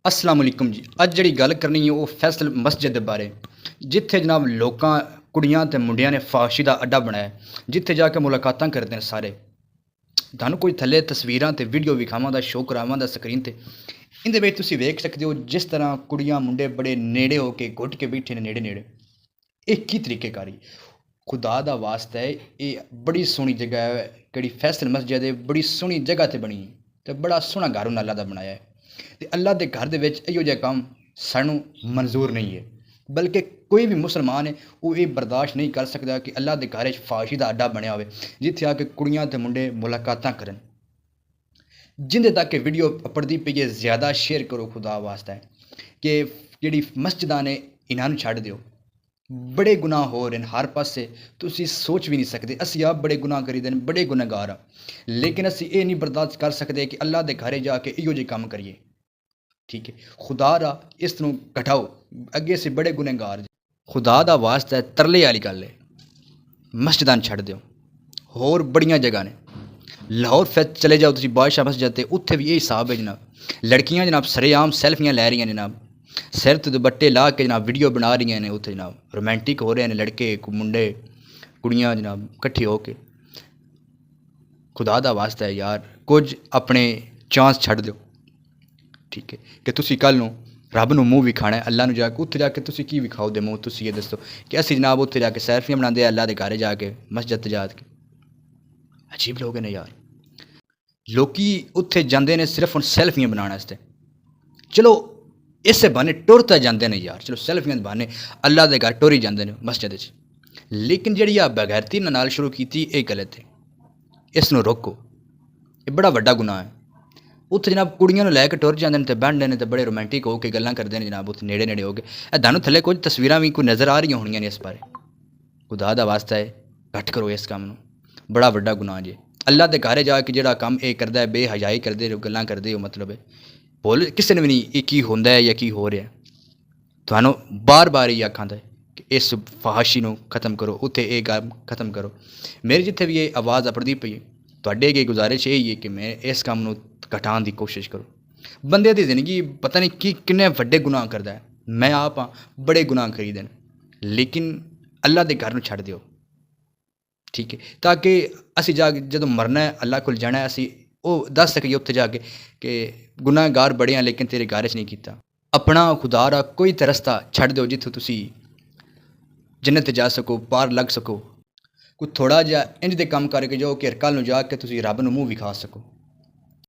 अस्सलाम वालेकुम जी। अज जिहड़ी गल करनी है वो फैसल मस्जिद दे बारे, जिथे जनाब लोकां कुड़ियां ते मुंडियां ने फाशी दा अड्डा बनाया, जिथे जाके मुलाकातां करदे ने सारे। तुहानूं कोई थल्ले तस्वीरां ते वीडियो विखावां दा शो करावां दा स्क्रीन ते, इंदे विच तुसीं वेख सकदे हो जिस तरह कुड़ियां मुंडे बड़े नेड़े हो के घुट के बैठे ने नेड़े-नेड़े। ਇਹ ਕੀ ਤਰੀਕੇਕਾਰੀ खुदा दा वास्ता है। ये बड़ी सोहनी जगह है, केड़ी फैसल मस्जिद है, बड़ी सोहनी जगह ते बनी ते बड़ा सोहना घर उन्हें अल्लाह दा बनाया है। ते अल्लाह दे घर दे विच इहो जिहा काम सानूं मंजूर नहीं है, बल्कि कोई भी मुसलमान है वो ये बर्दाश्त नहीं कर सकता कि अल्लाह दे घर च फाशी दा अड्डा बनया होवे जिथे आके कुड़ियां ते मुंडे मुलाकातां करन। जिंदे तक वीडियो अपड़दी पई है ज़्यादा शेयर करो खुदा वास्ता है कि जिहड़ी मस्जिदां ने इन्हां नूं छड्ड दिओ। बड़े गुनाह हो रहे हैं हर पासे, तुसीं सोच भी नहीं सकते। असीं आप बड़े गुनाह करी दे बड़े गुनाहगार हाँ, लेकिन असीं ये नहीं बर्दाश्त कर सकते कि अल्लाह के घरे जाके इहो जे काम करिए। ठीक है, खुदा रा इस नूं घटाओ, अगे असीं बड़े गुनाहगार जी। खुदा दा वास्ता है, तरले वाली गल है, मस्जिदां छड्ड दिओ। होर बड़ियां जगह ने, लाहौर फिर चले जाओ तुसीं बादशाह मस्जिद ते, उत्थे भी यही हिसाब है जनाब। लड़कियां जनाब सरेआम सैल्फियां लै रही हैं जनाब, सिर ते दुपट्टे ला के जनाब वीडियो बना रही ने उत्थे जनाब, रोमांटिक हो रहे हैं लड़के मुंडे कुड़ियां जनाब कट्ठे हो के। खुदा दा वास्ता है यार, कुछ अपने चांस छड्ड दिओ। ठीक है कि तुसीं कल नूं रब नूं मूँह विखाना है, अल्लाह नूं जाके उत्थे जाके तुसीं की विखाओ दे मूँह। तुसीं ये दसो कि असीं जनाब उत्थे जाके सैल्फियां बनांदे अल्लाह दे घरे जाके मस्जिद ते जाके। अजीब लोग ने यार, लोकी उत्थे जांदे ने सिर्फ हुण सैल्फियां बनाने आस्ते। चलो इस बहाने टुर तां जांदे ने यार, चलो सैल्फियां दे बहाने अल्लाह दे घर टुर ही जांदे ने मस्जिद च, लेकिन जिहड़ी आ बगैरती नाल शुरू कीती ये गलत है। इस नूं रोको, ये बड़ा वड्डा गुनाह है। उत्थे जनाब कुड़ियां नूं लैके टुर जांदे ने ते बैठदे ने ते बड़े रोमांटिक हो के गल्लां करदे ने जनाब, उत्थे नेड़े नेड़े हो के। तुहानूं थल्ले कुछ तस्वीरां भी कोई नज़र आ रही होणियां ने इस बारे। खुदा दा वास्ता है घट करो इस काम नूं, बड़ा वड्डा गुनाह जे। अल्लाह दे घरे जाके जिहड़ा काम ये करदा है, बेहयाई करदे हो, गल्लां करदे हो, मतलब है बोल किसी ने भी नहीं ये की होंदा है या की हो रहा है। तुहानूं बार बार ये आखां दा कि इस फहाशी नूं खत्म करो, उत्थे ये काम खत्म करो। मेरी जिथे भी ये आवाज़ अपड़दी पई है, तुहाडे अगे गुजारिश यही है कि मैं इस काम नूं घटाउण दी कोशिश करो। बंदे दी जिंदगी पता नहीं कि किन्ने वड्डे गुनाह करदा है। मैं आप हाँ बड़े गुनाह करी दे, लेकिन अल्लाह दे घर नूं छड्ड दिओ। ठीक है, ताकि असीं जाके जदों मरना है अल्लाह कोल जाना है, असीं ਉਹ ਦੱਸ ਸਕੀਏ ਉੱਥੇ ਜਾ ਕੇ कि गुनाहगार बड़े हैं लेकिन तेरे घर च नहीं किया। अपना खुदा रा कोई तो रस्ता छड्ड दिओ जित्थों तुसी जन्नत जा सको, पार लग सको। कोई थोड़ा जिहा इंज दे काम करके जाओ कि कल नूं जाके तुसी रब नूं मूँह विखा सको।